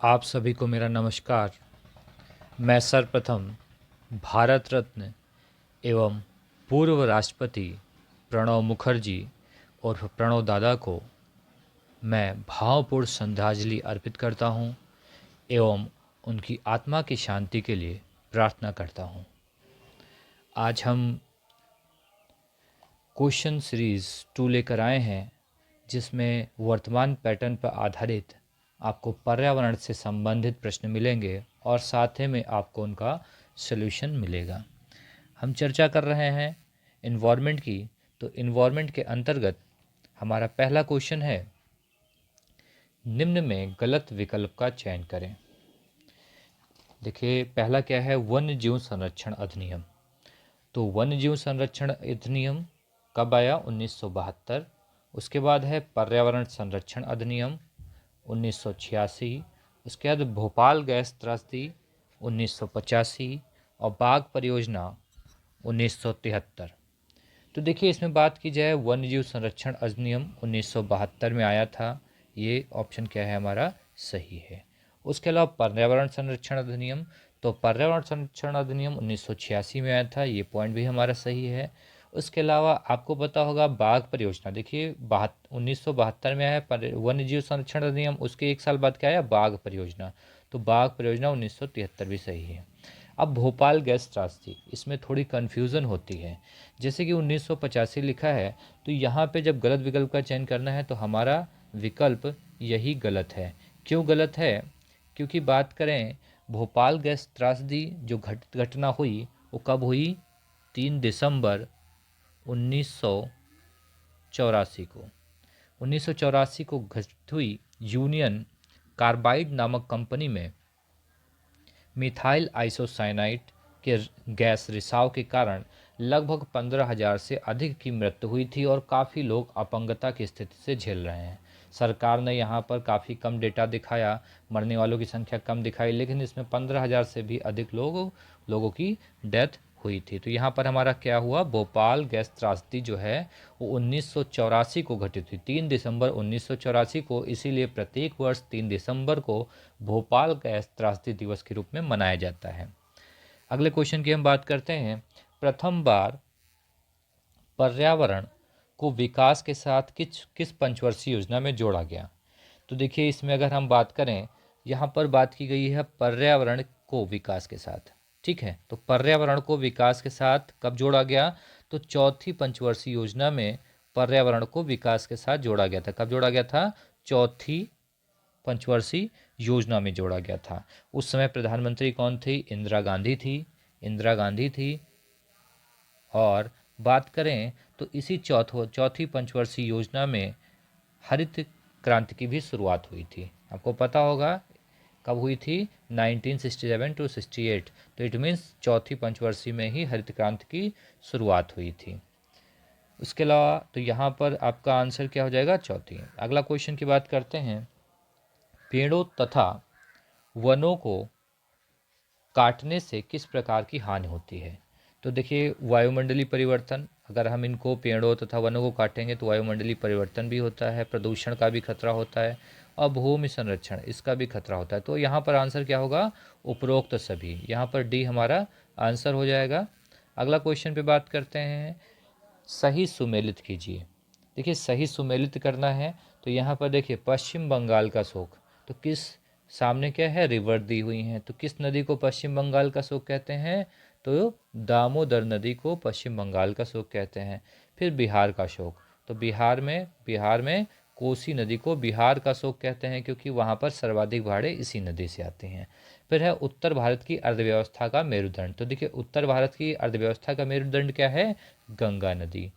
आप सभी को मेरा नमस्कार। मैं सर्वप्रथम भारत रत्न एवं पूर्व राष्ट्रपति प्रणब मुखर्जी और प्रणब दादा को मैं भावपूर्ण श्रद्धांजलि अर्पित करता हूं एवं उनकी आत्मा की शांति के लिए प्रार्थना करता हूं। आज हम क्वेश्चन सीरीज़ 2 लेकर आए हैं, जिसमें वर्तमान पैटर्न पर आधारित आपको पर्यावरण से संबंधित प्रश्न मिलेंगे और साथ ही में आपको उनका सॉल्यूशन मिलेगा। हम चर्चा कर रहे हैं इन्वायरमेंट की, तो इन्वायरमेंट के अंतर्गत हमारा पहला क्वेश्चन है, निम्न में गलत विकल्प का चयन करें। देखिए, पहला क्या है, वन्य जीव संरक्षण अधिनियम। तो वन्य जीव संरक्षण अधिनियम कब आया? 1972। उसके बाद है पर्यावरण संरक्षण अधिनियम 1986। उसके बाद भोपाल गैस त्रासदी 1985 और बाघ परियोजना 1973। तो देखिए, इसमें बात की जाए, वन्य जीव संरक्षण अधिनियम 1972 में आया था, ये ऑप्शन क्या है हमारा? सही है। उसके अलावा पर्यावरण संरक्षण अधिनियम, तो पर्यावरण संरक्षण अधिनियम 1986 में आया था, ये पॉइंट भी हमारा सही है। उसके अलावा आपको पता होगा बाघ परियोजना, देखिए 1972 में आया वन्य जीव संरक्षण अधिनियम, उसके एक साल बाद क्या आया? बाघ परियोजना। तो बाघ परियोजना 1973 भी सही है। अब भोपाल गैस त्रासदी, इसमें थोड़ी कन्फ्यूज़न होती है। जैसे कि 1985 लिखा है, तो यहाँ पे जब गलत विकल्प का चयन करना है तो हमारा विकल्प यही गलत है। क्यों गलत है? क्योंकि बात करें भोपाल गैस त्रासदी जो घटना हुई, वो कब हुई? 3 दिसंबर 1984 को। 1984 को घटित हुई यूनियन कार्बाइड नामक कंपनी में मिथाइल आइसोसाइनाइड के गैस रिसाव के कारण लगभग 15,000 से अधिक की मृत्यु हुई थी और काफ़ी लोग अपंगता की स्थिति से झेल रहे हैं। सरकार ने यहाँ पर काफ़ी कम डेटा दिखाया, मरने वालों की संख्या कम दिखाई, लेकिन इसमें 15,000 से भी अधिक लोगों की डेथ हुई थी। तो यहाँ पर हमारा क्या हुआ? भोपाल गैस त्रासदी जो है वो 1984 को घटित हुई, 3 दिसंबर 1984 को। इसीलिए प्रत्येक वर्ष 3 दिसंबर को भोपाल गैस त्रासदी दिवस के रूप में मनाया जाता है। अगले क्वेश्चन की हम बात करते हैं, प्रथम बार पर्यावरण को विकास के साथ किस पंचवर्षीय योजना में जोड़ा गया? तो देखिए, इसमें अगर हम बात करें, यहाँ पर बात की गई है पर्यावरण को विकास के साथ, ठीक है। तो पर्यावरण को विकास के साथ कब जोड़ा गया? तो चौथी पंचवर्षीय योजना में पर्यावरण को विकास के साथ जोड़ा गया था। कब जोड़ा गया था? चौथी पंचवर्षीय योजना में जोड़ा गया था। उस समय प्रधानमंत्री कौन थी? इंदिरा गांधी थी। इंदिरा गांधी थी। और बात करें तो इसी चौथी पंचवर्षीय योजना में हरित क्रांति की भी शुरुआत हुई थी। आपको पता होगा कब हुई थी? 1967 टू 68। तो इट मीन्स चौथी पंचवर्षीय में ही हरित क्रांति की शुरुआत हुई थी। उसके अलावा तो यहाँ पर आपका आंसर क्या हो जाएगा? चौथी। अगला क्वेश्चन की बात करते हैं, पेड़ों तथा वनों को काटने से किस प्रकार की हानि होती है? तो देखिए, वायुमंडलीय परिवर्तन, अगर हम इनको पेड़ों तथा वनों को काटेंगे तो वायुमंडलीय परिवर्तन भी होता है, प्रदूषण का भी खतरा होता है और भूमि संरक्षण, इसका भी खतरा होता है। तो यहाँ पर आंसर क्या होगा? उपरोक्त सभी। यहाँ पर डी हमारा आंसर हो जाएगा। अगला क्वेश्चन पे बात करते हैं, सही सुमेलित कीजिए। देखिए, सही सुमेलित करना है तो यहाँ पर देखिए, पश्चिम बंगाल का शोक, तो किस, सामने क्या है? रिवर दी हुई हैं, तो किस नदी को पश्चिम बंगाल का शोक कहते हैं? तो दामोदर नदी को पश्चिम बंगाल का शोक कहते हैं। फिर बिहार का शोक, तो बिहार में कोसी नदी को बिहार का शोक कहते हैं, क्योंकि वहाँ पर सर्वाधिक बाढ़ें इसी नदी से आती हैं। फिर है उत्तर भारत की अर्थव्यवस्था का मेरुदंड, तो देखिए उत्तर भारत की अर्थव्यवस्था का मेरुदंड क्या है? गंगा नदी।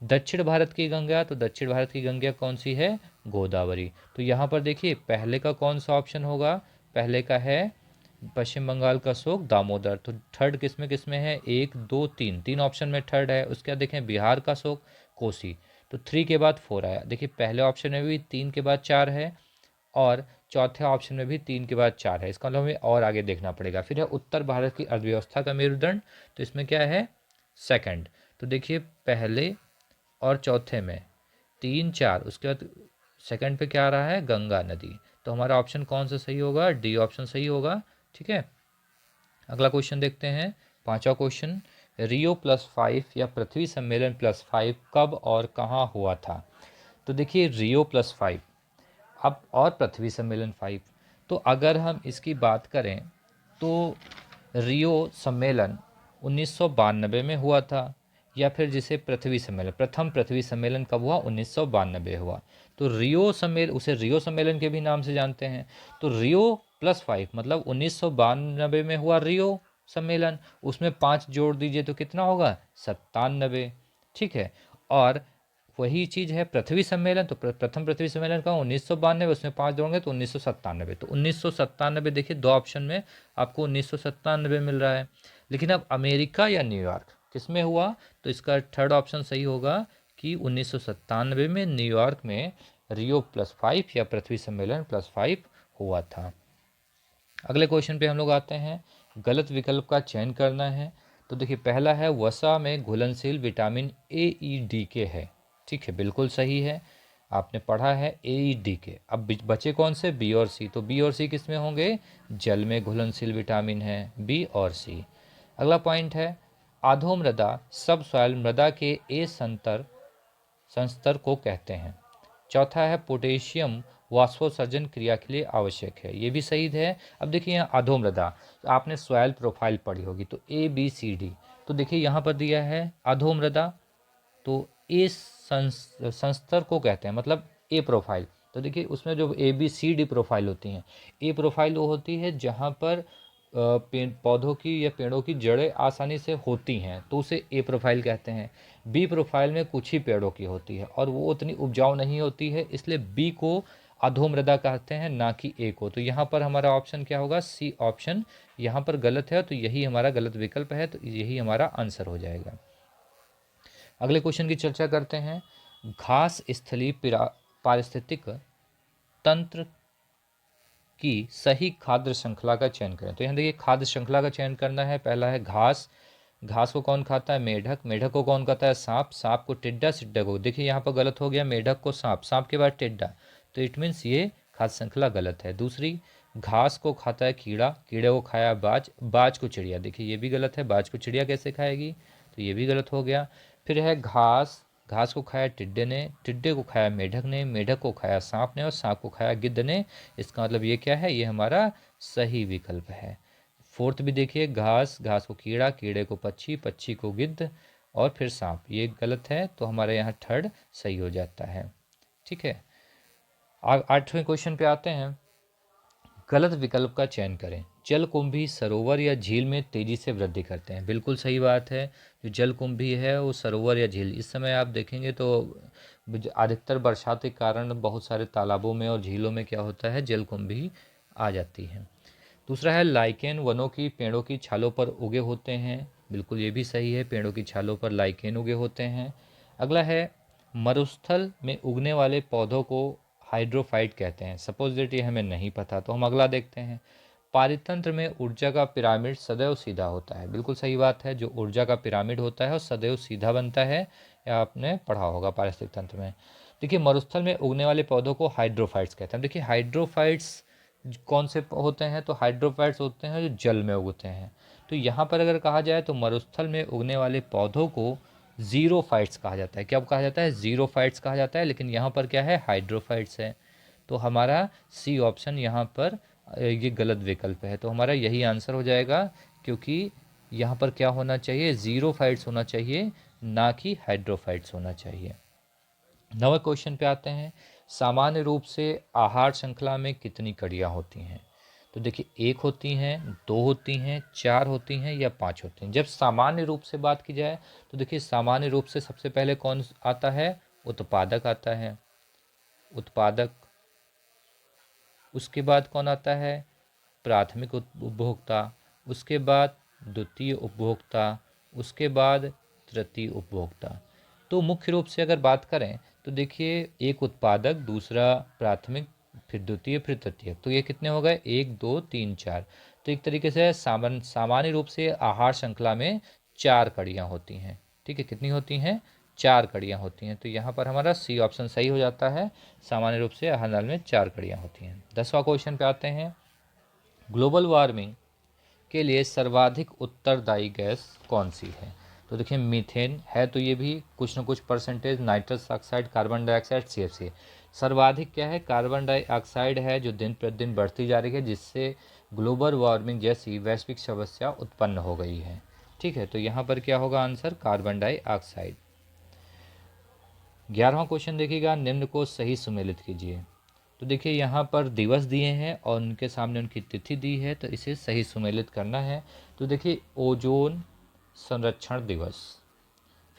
दक्षिण भारत की गंगा, तो दक्षिण भारत की गंगा कौन सी है? गोदावरी। तो यहाँ पर देखिए, पहले का कौन सा ऑप्शन होगा? पहले का है पश्चिम बंगाल का शोक दामोदर। तो थर्ड किस में है? 1 2 3, तीन ऑप्शन में थर्ड है। उसके बाद देखें बिहार का शोक कोसी, तो 3 के बाद 4 आया। देखिए, पहले ऑप्शन में भी 3 के बाद 4 है और चौथे ऑप्शन में भी 3 के बाद 4 है। इसका मतलब हमें और आगे देखना पड़ेगा। फिर है उत्तर भारत की अर्थव्यवस्था का मेरुदंड, तो इसमें क्या है? सेकंड। तो देखिए, पहले और चौथे में 3 4, उसके बाद सेकंड पे क्या आ रहा है? गंगा नदी। तो तो हमारा ऑप्शन कौन सा सही होगा, डी ऑप्शन सही होगा। ठीक है, अगला क्वेश्चन देखते हैं, पांचवा क्वेश्चन, रियो +5 या पृथ्वी सम्मेलन +5 कब और कहाँ हुआ था। तो देखिए रियो +5 अब और पृथ्वी सम्मेलन 5, तो अगर हम इसकी बात करें तो रियो सम्मेलन 1992 में हुआ था, या फिर जिसे पृथ्वी सम्मेलन, प्रथम पृथ्वी सम्मेलन कब हुआ, 1992 हुआ। तो रियो सम्मेलन, उसे रियो सम्मेलन के भी नाम से जानते हैं। तो रियो +5 मतलब 1992 में हुआ रियो सम्मेलन, उसमें 5 जोड़ दीजिए तो कितना होगा, 97। ठीक है, और वही चीज़ है पृथ्वी सम्मेलन, तो प्रथम पृथ्वी सम्मेलन का 1992, उसमें 5 जोड़ेंगे तो 1997। तो 1997 देखिए, दो ऑप्शन में आपको 1997 मिल रहा है। लेकिन अब अमेरिका या न्यूयॉर्क किस में हुआ, तो इसका थर्ड ऑप्शन सही होगा कि 1997 में न्यूयॉर्क में रियो +5 या पृथ्वी सम्मेलन +5 हुआ था। अगले क्वेश्चन पे हम लोग आते हैं, गलत विकल्प का चयन करना है। तो देखिए पहला है वसा में घुलनशील विटामिन AED है। ठीक है, बिल्कुल सही है, आपने पढ़ा है AED। अब बचे कौन से, बी और सी। तो बी और सी किस में होंगे, जल में घुलनशील विटामिन है, बी और सी। अगला पॉइंट है, अधोमृदा सब सॉइल मृदा के ए संस्तर को कहते हैं। चौथा है पोटेशियम वाष्पोत्सर्जन क्रिया के लिए आवश्यक है, ये भी सही है। अब देखिए यहाँ अधोमृदा, तो आपने सॉइल प्रोफाइल पढ़ी होगी, तो ABCD। तो देखिए यहाँ पर दिया है अधोमृदा, तो ए संस्तर को कहते हैं, मतलब ए प्रोफाइल। तो देखिए उसमें जो ABCD प्रोफाइल होती हैं, ए प्रोफाइल वो होती है जहाँ पर पौधों की या पेड़ों की जड़ें आसानी से होती हैं, तो उसे ए प्रोफाइल कहते हैं। बी प्रोफाइल में कुछ ही पेड़ों की होती है और वो उतनी उपजाऊ नहीं होती है, इसलिए बी को अधोमृदा कहते हैं, ना कि ए को। तो यहाँ पर हमारा ऑप्शन क्या होगा, सी ऑप्शन यहाँ पर गलत है, तो यही हमारा गलत विकल्प है, तो यही हमारा आंसर हो जाएगा। अगले क्वेश्चन की चर्चा करते हैं, घास स्थलीय पारिस्थितिक तंत्र की सही खाद्य श्रृंखला का चयन करें। तो यहाँ देखिए खाद्य श्रृंखला का चयन करना है। पहला है घास, घास को कौन खाता है, मेढक, मेढक को कौन खाता है, सांप, सांप को टिड्डा, टिड्डा को, देखिए यहाँ पर गलत हो गया, मेढक को सांप, सांप के बाद टिड्डा, तो इट मीन्स ये खाद्य श्रृंखला गलत है। दूसरी, घास को खाता है कीड़ा, कीड़े को खाया बाज, बाज को चिड़िया, देखिए ये भी गलत है, बाज को चिड़िया कैसे खाएगी, तो ये भी गलत हो गया। फिर है घास, घास को खाया टिड्डे ने, टिड्डे को खाया मेढक ने, मेढक को खाया सांप ने और सांप को खाया गिद्ध ने। इसका मतलब ये क्या है, ये हमारा सही विकल्प है। फोर्थ भी देखिए, घास, घास को कीड़ा, कीड़े को पक्षी, पक्षी को गिद्ध और फिर सांप, ये गलत है, तो हमारे यहाँ थर्ड सही हो जाता है। ठीक है, आठवें क्वेश्चन पे आते हैं, गलत विकल्प का चयन करें। जलकुंभी सरोवर या झील में तेजी से वृद्धि करते हैं, बिल्कुल सही बात है। जो जलकुंभी है वो सरोवर या झील, इस समय आप देखेंगे तो अधिकतर बरसात के कारण बहुत सारे तालाबों में और झीलों में क्या होता है, जलकुंभी आ जाती है। दूसरा है लाइकेन वनों की पेड़ों की छालों पर उगे होते हैं, बिल्कुल ये भी सही है, पेड़ों की छालों पर लाइकेन उगे होते हैं। अगला है मरुस्थल में उगने वाले पौधों को हाइड्रोफाइट कहते हैं। सपोज दैट ये हमें नहीं पता, तो हम अगला देखते हैं, पारितंत्र में ऊर्जा का पिरामिड सदैव सीधा होता है, बिल्कुल सही बात है, जो ऊर्जा का पिरामिड होता है वो सदैव सीधा बनता है, या आपने पढ़ा होगा पारिस्थितिक तंत्र में। देखिए मरुस्थल में उगने वाले पौधों को हाइड्रोफाइट्स कहते हैं। देखिए हाइड्रोफाइट्स कौन से होते हैं, तो हाइड्रोफाइट्स होते हैं जो जल में उगते हैं। तो यहाँ पर अगर कहा जाए तो मरुस्थल में उगने वाले पौधों को ज़ीरोफाइट्स कहा जाता है। क्या कहा जाता है, ज़ीरोफाइट्स कहा जाता है, लेकिन यहाँ पर क्या है, हाइड्रोफाइट्स है। तो हमारा सी ऑप्शन यहाँ पर ये गलत विकल्प है, तो हमारा यही आंसर हो जाएगा, क्योंकि यहाँ पर क्या होना चाहिए, ज़ीरोफाइट्स होना चाहिए, ना कि हाइड्रोफाइट्स होना चाहिए। नवे क्वेश्चन पे आते हैं, सामान्य रूप से आहार श्रृंखला में कितनी कड़ियाँ होती हैं। तो देखिए एक होती हैं, दो होती हैं, चार होती हैं या पांच होती हैं। जब सामान्य रूप से बात की जाए तो देखिए सामान्य रूप से सबसे पहले कौन आता है, उत्पादक आता है, उत्पादक। उसके बाद कौन आता है, प्राथमिक उपभोक्ता। उसके बाद द्वितीय उपभोक्ता। उसके बाद तृतीय उपभोक्ता। तो मुख्य रूप से अगर बात करें तो देखिए एक उत्पादक, दूसरा प्राथमिक, फिर द्वितीय, फिर तृतीय, तो ये कितने हो गए, 1 2 3 4। तो एक तरीके से सामान्य रूप से आहार श्रृंखला में 4 कड़ियाँ होती हैं। ठीक है, कितनी होती हैं, 4 कड़ियाँ होती हैं। तो यहाँ पर हमारा सी ऑप्शन सही हो जाता है। सामान्य रूप से हर नल में 4 कड़ियाँ होती हैं। 10वां क्वेश्चन पे आते हैं। ग्लोबल वार्मिंग के लिए सर्वाधिक उत्तरदायी गैस कौन सी है? तो देखिए मीथेन है, तो ये भी कुछ न कुछ percentage, nitrous oxide, carbon dioxide, CFC। सर्वाधिक क्या है? कार्बन डाइऑक्साइड है, जो दिन प्रतिदिन बढ़ती जा रही है, जिससे ग्लोबल वार्मिंग जैसी वैश्विक समस्या उत्पन्न हो गई है। ठीक है, तो यहाँ पर क्या होगा आंसर? Carbon dioxide. 11वां क्वेश्चन देखिएगा, निम्न को सही सुमेलित कीजिए। तो देखिए यहाँ पर दिवस दिए हैं और उनके सामने उनकी तिथि दी है, तो इसे सही सुमेलित करना है। तो देखिए ओजोन संरक्षण दिवस,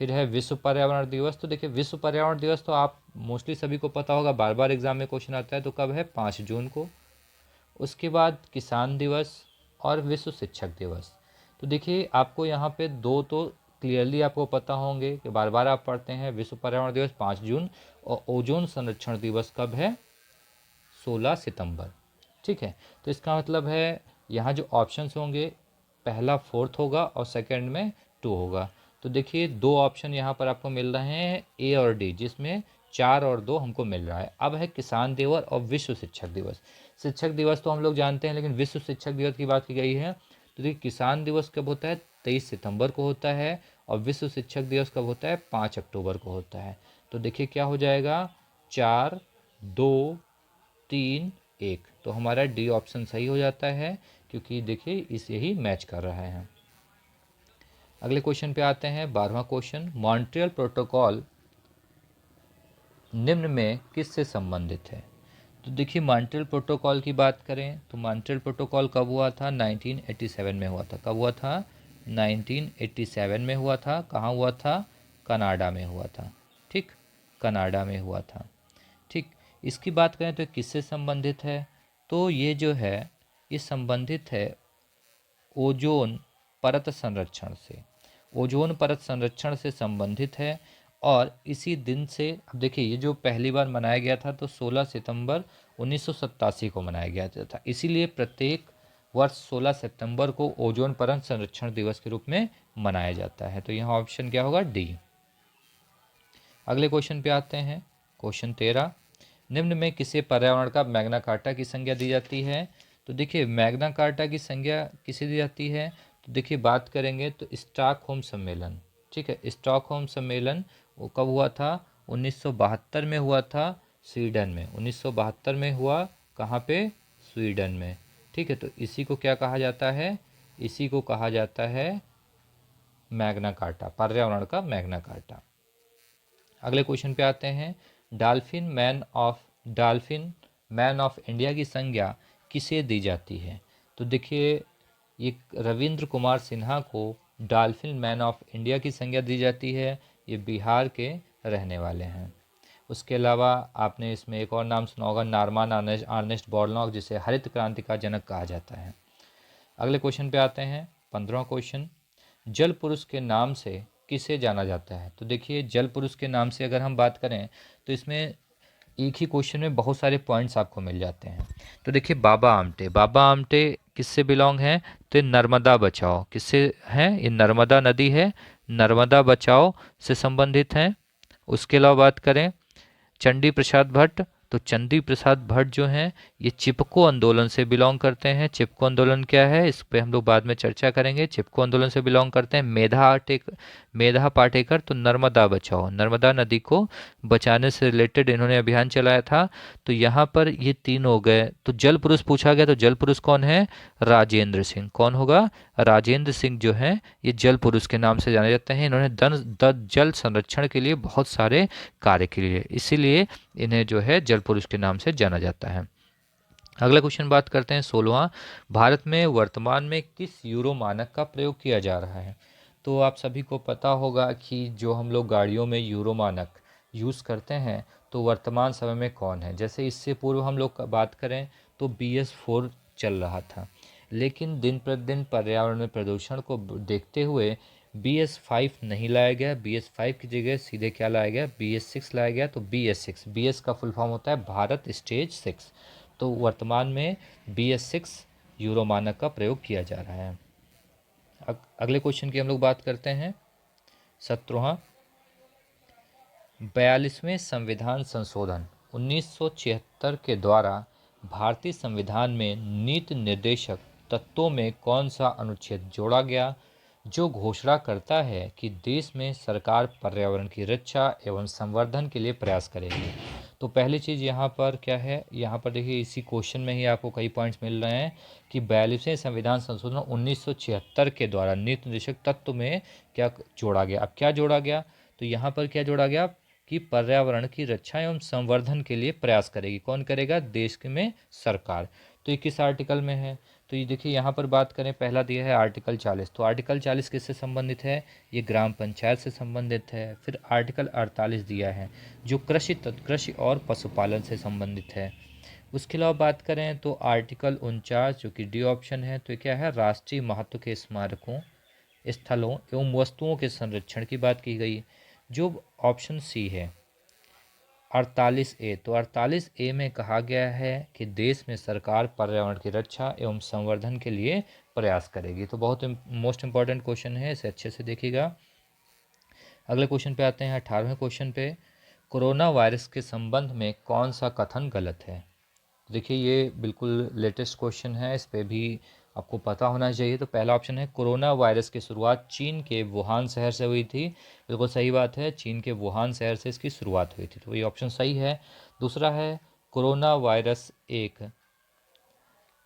फिर है विश्व पर्यावरण दिवस। तो देखिए विश्व पर्यावरण दिवस तो आप मोस्टली सभी को पता होगा, बार बार एग्जाम में क्वेश्चन आता है। तो कब है? 5 जून को। उसके बाद किसान दिवस और विश्व शिक्षक दिवस। तो देखिए आपको यहाँ पे दो तो क्लियरली आपको पता होंगे कि बार बार आप पढ़ते हैं। विश्व पर्यावरण दिवस 5 जून और ओजोन संरक्षण दिवस कब है? 16 सितंबर। ठीक है, तो इसका मतलब है यहाँ जो ऑप्शंस होंगे, पहला 4th होगा और सेकंड में 2 होगा। तो देखिए 2 ऑप्शन यहाँ पर आपको मिल रहे हैं, ए और डी, जिसमें 4 और 2 हमको मिल रहा है। अब है किसान दिवस और विश्व शिक्षक दिवस। शिक्षक दिवस तो हम लोग जानते हैं, लेकिन विश्व शिक्षक दिवस की बात की गई है। तो देखिए किसान दिवस कब होता है? 23 सितंबर को होता है और विश्व शिक्षक दिवस कब होता है? 5 अक्टूबर को होता है। तो देखिए क्या हो जाएगा? 4, 2, 3, 1। तो हमारा डी ऑप्शन सही हो जाता है, क्योंकि देखिए इसे ही मैच कर रहा है। अगले क्वेश्चन पे आते हैं। 12वां क्वेश्चन, मॉन्ट्रियल प्रोटोकॉल निम्न में किससे संबंधित है? तो देखिए मॉन्ट्रियल प्रोटोकॉल की बात करें तो मॉन्ट्रियल प्रोटोकॉल कब हुआ था? 1987 में हुआ था। कब हुआ था? 1987 में हुआ था। कहाँ हुआ था? कनाडा में हुआ था। ठीक, कनाडा में हुआ था। ठीक, इसकी बात करें तो किससे संबंधित है? तो ये जो है ये संबंधित है ओजोन परत संरक्षण से। ओजोन परत संरक्षण से संबंधित है। और इसी दिन से, अब देखिए ये जो पहली बार मनाया गया था तो 16 सितंबर 1987 को मनाया गया था। इसीलिए प्रत्येक वर्ष 16 सितंबर को ओजोन परत संरक्षण दिवस के रूप में मनाया जाता है। तो यहाँ ऑप्शन क्या होगा? डी। अगले क्वेश्चन पे आते हैं। क्वेश्चन 13, निम्न में किसे पर्यावरण का मैग्ना कार्टा की संज्ञा दी जाती है? तो देखिए मैग्ना कार्टा की संज्ञा किसे दी जाती है? तो देखिए बात करेंगे तो स्टॉकहोम सम्मेलन। ठीक है, स्टॉकहोम सम्मेलन वो कब हुआ था? 1972 में हुआ था, स्वीडन में। 1972 में हुआ। कहाँ पे? स्वीडन में। ठीक है, तो इसी को क्या कहा जाता है? इसी को कहा जाता है मैग्ना कार्टा, पर्यावरण का मैग्ना कार्टा। अगले क्वेश्चन पे आते हैं। डॉल्फिन मैन ऑफ इंडिया की संज्ञा किसे दी जाती है? तो देखिए ये रविंद्र कुमार सिन्हा को डॉल्फिन मैन ऑफ इंडिया की संज्ञा दी जाती है। ये बिहार के रहने वाले हैं। उसके अलावा आपने इसमें एक और नाम सुना होगा, नॉर्मन अर्नेस्ट बोरलॉग, जिसे हरित क्रांति का जनक कहा जाता है। अगले क्वेश्चन पे आते हैं। 15वां क्वेश्चन, जल पुरुष के नाम से किसे जाना जाता है? तो देखिए जल पुरुष के नाम से अगर हम बात करें तो इसमें एक ही क्वेश्चन में बहुत सारे पॉइंट्स आपको मिल जाते हैं। तो देखिए बाबा आमटे, बाबा आमटे किससे बिलोंग है? तो ये नर्मदा बचाओ किससे है? ये नर्मदा नदी है, नर्मदा बचाओ से संबंधित हैं। उसके अलावा बात करें चंडी प्रसाद भट्ट, तो चंडी प्रसाद भट्ट जो हैं ये चिपको आंदोलन से बिलोंग करते हैं। चिपको आंदोलन क्या है इस पे हम लोग बाद में चर्चा करेंगे। चिपको आंदोलन से बिलोंग करते हैं। मेधा पाटेकर तो नर्मदा बचाओ, नर्मदा नदी को बचाने से रिलेटेड इन्होंने अभियान चलाया था। तो यहाँ पर ये 3 हो गए। तो जल पुरुष पूछा गया तो जल पुरुष कौन है? राजेंद्र सिंह। कौन होगा? राजेंद्र सिंह जो है ये जल पुरुष के नाम से जाने जाते हैं। इन्होंने जल संरक्षण के लिए बहुत सारे कार्य के लिए, इसीलिए इन्हें जो है जल पुरुष के नाम से जाना जाता है। अगला क्वेश्चन बात करते हैं 16वां, भारत में वर्तमान में किस यूरो मानक का प्रयोग किया जा रहा है? तो आप सभी को पता होगा कि जो हम लोग गाड़ियों में यूरो मानक यूज़ करते हैं तो वर्तमान समय में कौन है? जैसे इससे पूर्व हम लोग बात करें तो BS4 चल रहा था, लेकिन दिन प्रतिदिन पर्यावरण में प्रदूषण को देखते हुए BS5 नहीं लाया गया। BS5 की जगह सीधे क्या लाया गया? BS6 लाया गया। तो BS6, BS का फुल फॉर्म होता है भारत स्टेज 6। तो वर्तमान में BS6 यूरो मानक का प्रयोग किया जा रहा है। अगले क्वेश्चन की हम लोग बात करते हैं 17वां, 42वें संविधान संशोधन 1976 के द्वारा भारतीय संविधान में नीति निर्देशक तत्वों में कौन सा अनुच्छेद जोड़ा गया जो घोषणा करता है कि देश में सरकार पर्यावरण की रक्षा एवं संवर्धन के लिए प्रयास करेगी। तो पहली चीज़ यहाँ पर क्या है, यहाँ पर देखिए इसी क्वेश्चन में ही आपको कई पॉइंट्स मिल रहे हैं कि 42वें संविधान संशोधन 1976 के द्वारा नीति निर्देशक तत्व में क्या जोड़ा गया। अब क्या जोड़ा गया, तो यहाँ पर क्या जोड़ा गया कि पर्यावरण की रक्षा एवं संवर्धन के लिए प्रयास करेगी। कौन करेगा, देश में सरकार। तो ये किस आर्टिकल में है, तो ये देखिए यहाँ पर बात करें, पहला दिया है आर्टिकल 40। तो आर्टिकल 40 किससे संबंधित है, ये ग्राम पंचायत से संबंधित है। फिर आर्टिकल 48 दिया है जो कृषि और पशुपालन से संबंधित है। उसके अलावा बात करें तो आर्टिकल 49 जो कि डी ऑप्शन है, तो क्या है, राष्ट्रीय महत्व के स्मारकों, स्थलों एवं वस्तुओं के संरक्षण की बात की गई, जो ऑप्शन सी है 48A। तो 48A में कहा गया है कि देश में सरकार पर्यावरण की रक्षा एवं संवर्धन के लिए प्रयास करेगी। तो बहुत मोस्ट इंपॉर्टेंट क्वेश्चन है, इसे अच्छे से देखिएगा। अगले क्वेश्चन पे आते हैं, 18वें क्वेश्चन पे, कोरोना वायरस के संबंध में कौन सा कथन गलत है। देखिए ये बिल्कुल लेटेस्ट क्वेश्चन है, इस पे भी आपको पता होना चाहिए। तो पहला ऑप्शन है कोरोना वायरस की शुरुआत चीन के वुहान शहर से हुई थी। बिल्कुल सही बात है, चीन के वुहान शहर से इसकी शुरुआत हुई थी, तो ये ऑप्शन सही है। दूसरा है कोरोना वायरस एक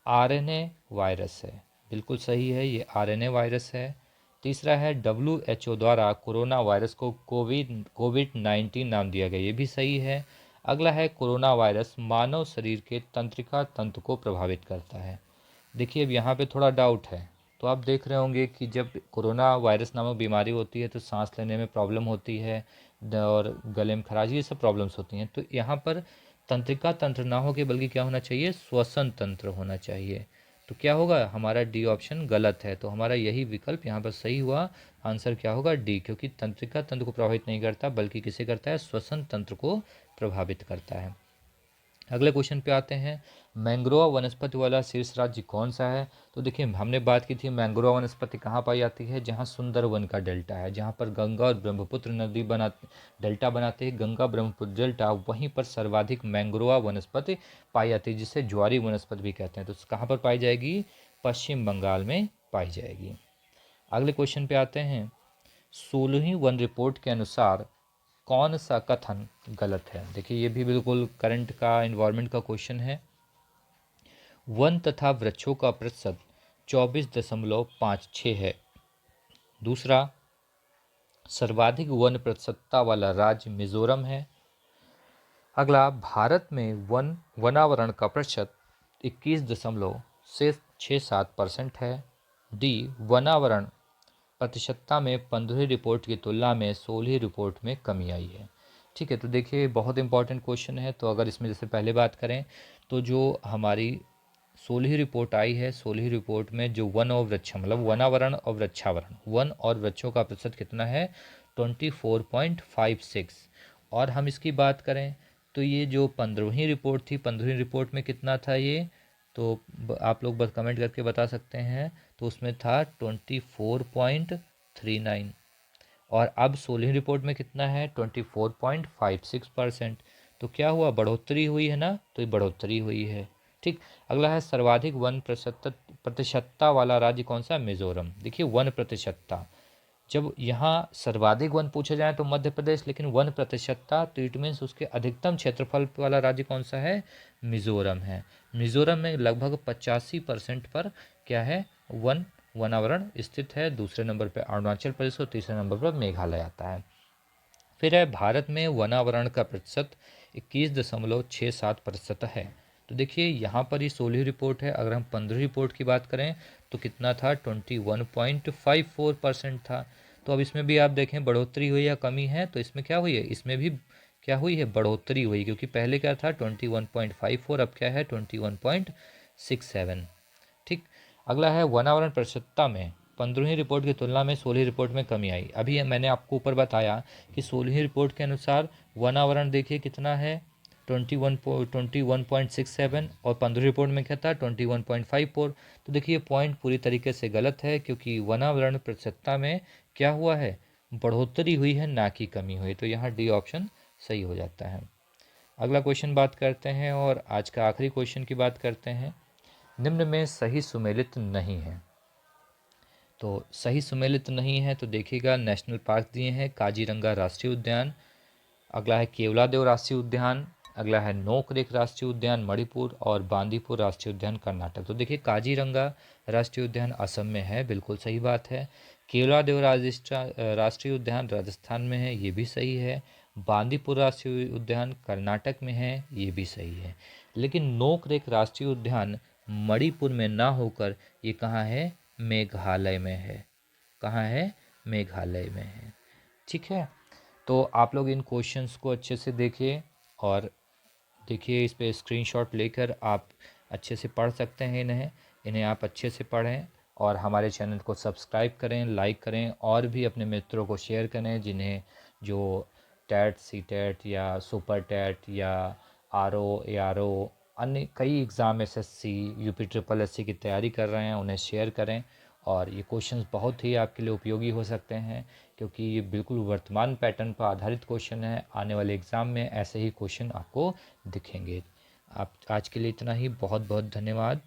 आरएनए वायरस है। बिल्कुल सही है, ये आरएनए वायरस है। तीसरा है WHO द्वारा कोरोना वायरस को कोविड-19 नाम दिया गया, ये भी सही है। अगला है कोरोना वायरस मानव शरीर के तंत्रिका तंत्र को प्रभावित करता है। देखिए अब यहाँ पे थोड़ा डाउट है, तो आप देख रहे होंगे कि जब कोरोना वायरस नामक बीमारी होती है तो सांस लेने में प्रॉब्लम होती है और गले में खराश, ये सब प्रॉब्लम्स होती हैं। तो यहाँ पर तंत्रिका तंत्र ना हो के बल्कि क्या होना चाहिए, श्वसन तंत्र होना चाहिए। तो क्या होगा, हमारा डी ऑप्शन गलत है, तो हमारा यही विकल्प यहाँ पर सही हुआ। आंसर क्या होगा, डी, क्योंकि तंत्रिका तंत्र को प्रभावित नहीं करता बल्कि किसे करता है, श्वसन तंत्र को प्रभावित करता है। अगले क्वेश्चन पे आते हैं, मैंग्रोव वनस्पति वाला शीर्ष राज्य कौन सा है। तो देखिए हमने बात की थी मैंग्रोव वनस्पति कहाँ पाई जाती है, जहाँ सुंदरवन का डेल्टा है, जहाँ पर गंगा और ब्रह्मपुत्र नदी डेल्टा बनाते हैं, गंगा ब्रह्मपुत्र डेल्टा, वहीं पर सर्वाधिक मैंग्रोव वनस्पति पाई जाती है, जिसे ज्वारी वनस्पति भी कहते हैं। तो कहाँ पर पाई जाएगी, पश्चिम बंगाल में पाई जाएगी। अगले क्वेश्चन पे आते हैं, 16वीं वन रिपोर्ट के अनुसार कौन सा कथन गलत है। देखिए ये भी बिल्कुल करंट का, इन्वायरमेंट का क्वेश्चन है। वन तथा वृक्षों का प्रतिशत 24.56 है। दूसरा, सर्वाधिक वन प्रतिशतता वाला राज्य मिजोरम है। अगला, भारत में वनावरण का प्रतिशत 21.67% है। डी, वनावरण प्रतिशतता में 15वीं रिपोर्ट की तुलना में 16वीं रिपोर्ट में कमी आई है। ठीक है, तो देखिए बहुत इंपॉर्टेंट क्वेश्चन है। तो अगर इसमें जैसे पहले बात करें तो जो हमारी 16वीं रिपोर्ट आई है, 16वीं रिपोर्ट में जो वन और वृक्ष मतलब वनावरण और वृक्षावरण, वन और वृक्षों का प्रतिशत कितना है, 24.56। और हम इसकी बात करें तो ये जो 15वीं रिपोर्ट थी, 15वीं रिपोर्ट में कितना था ये, तो आप लोग बस कमेंट करके बता सकते हैं। तो उसमें था 24.39 और अब 16वीं रिपोर्ट में कितना है, 24.56%। तो क्या हुआ, बढ़ोतरी हुई है ना, तो ये बढ़ोतरी हुई है। ठीक, अगला है सर्वाधिक वन प्रतिशतता वाला राज्य कौन सा, मिजोरम। देखिए वन प्रतिशतता, जब यहाँ सर्वाधिक वन पूछा जाए तो मध्य प्रदेश, लेकिन वन प्रतिशतता तो इट मीन्स उसके अधिकतम क्षेत्रफल वाला राज्य कौन सा है, मिजोरम है। मिजोरम में लगभग 85% पर क्या है, वनावरण स्थित है। दूसरे नंबर पर अरुणाचल प्रदेश और तीसरे नंबर पर मेघालय आता है। फिर है भारत में वनावरण का प्रतिशत 21.67% है। तो देखिए यहाँ पर ही 16वीं रिपोर्ट है, अगर हम 15वीं रिपोर्ट की बात करें तो कितना था, 21.54% था। तो अब इसमें भी आप देखें बढ़ोतरी हुई या कमी है, तो इसमें क्या हुई है, इसमें भी क्या हुई है, बढ़ोतरी हुई, क्योंकि पहले क्या था 21.54, अब क्या है 21.67। ठीक, अगला है वनावरण प्रतिशतता में 15वीं रिपोर्ट की तुलना में 16वीं रिपोर्ट में कमी आई। अभी मैंने आपको ऊपर बताया कि 16वीं रिपोर्ट के अनुसार वनावरण देखिए कितना है, 21.67 और 15वीं रिपोर्ट में क्या था, 21.54। तो देखिए पॉइंट पूरी तरीके से गलत है, क्योंकि वनावरण प्रतिशतता में क्या हुआ है, बढ़ोतरी हुई है, ना कि कमी हुई। तो यहाँ डी ऑप्शन सही हो जाता है। अगला क्वेश्चन बात करते हैं और आज का आखिरी क्वेश्चन की बात करते हैं। निम्न में सही सुमेलित नहीं है। तो सही सुमेलित नहीं है तो देखिएगा, नेशनल पार्क दिए हैं काजीरंगा राष्ट्रीय उद्यान, अगला है केवलादेव राष्ट्रीय उद्यान, अगला है नोकरेक राष्ट्रीय उद्यान मणिपुर और बांदीपुर राष्ट्रीय उद्यान कर्नाटक। तो देखिए काजीरंगा राष्ट्रीय उद्यान असम में है, बिल्कुल सही बात है। केवलादेव राष्ट्रीय उद्यान राजस्थान में है, ये भी सही है। बांदीपुर राष्ट्रीय उद्यान कर्नाटक में है, ये भी सही है। लेकिन नोकरेक राष्ट्रीय उद्यान मणिपुर में ना होकर ये कहाँ है? मेघालय में है। कहाँ है? मेघालय में है। ठीक है, तो आप लोग इन क्वेश्चंस को अच्छे से देखिए और देखिए, इस पे स्क्रीनशॉट लेकर आप अच्छे से पढ़ सकते हैं इन्हें आप अच्छे से पढ़ें और हमारे चैनल को सब्सक्राइब करें, लाइक करें और भी अपने मित्रों को शेयर करें जिन्हें जो टैट, सी टैट या सुपर टैट या R O A R O अन्य कई exam SSC, UP triple SC की तैयारी कर रहे हैं, उन्हें शेयर करें। और ये क्वेश्चंस बहुत ही आपके लिए उपयोगी हो सकते हैं क्योंकि ये बिल्कुल वर्तमान पैटर्न पर आधारित क्वेश्चन है। आने वाले एग्ज़ाम में ऐसे ही क्वेश्चन आपको दिखेंगे। आप आज के लिए इतना ही। बहुत बहुत धन्यवाद।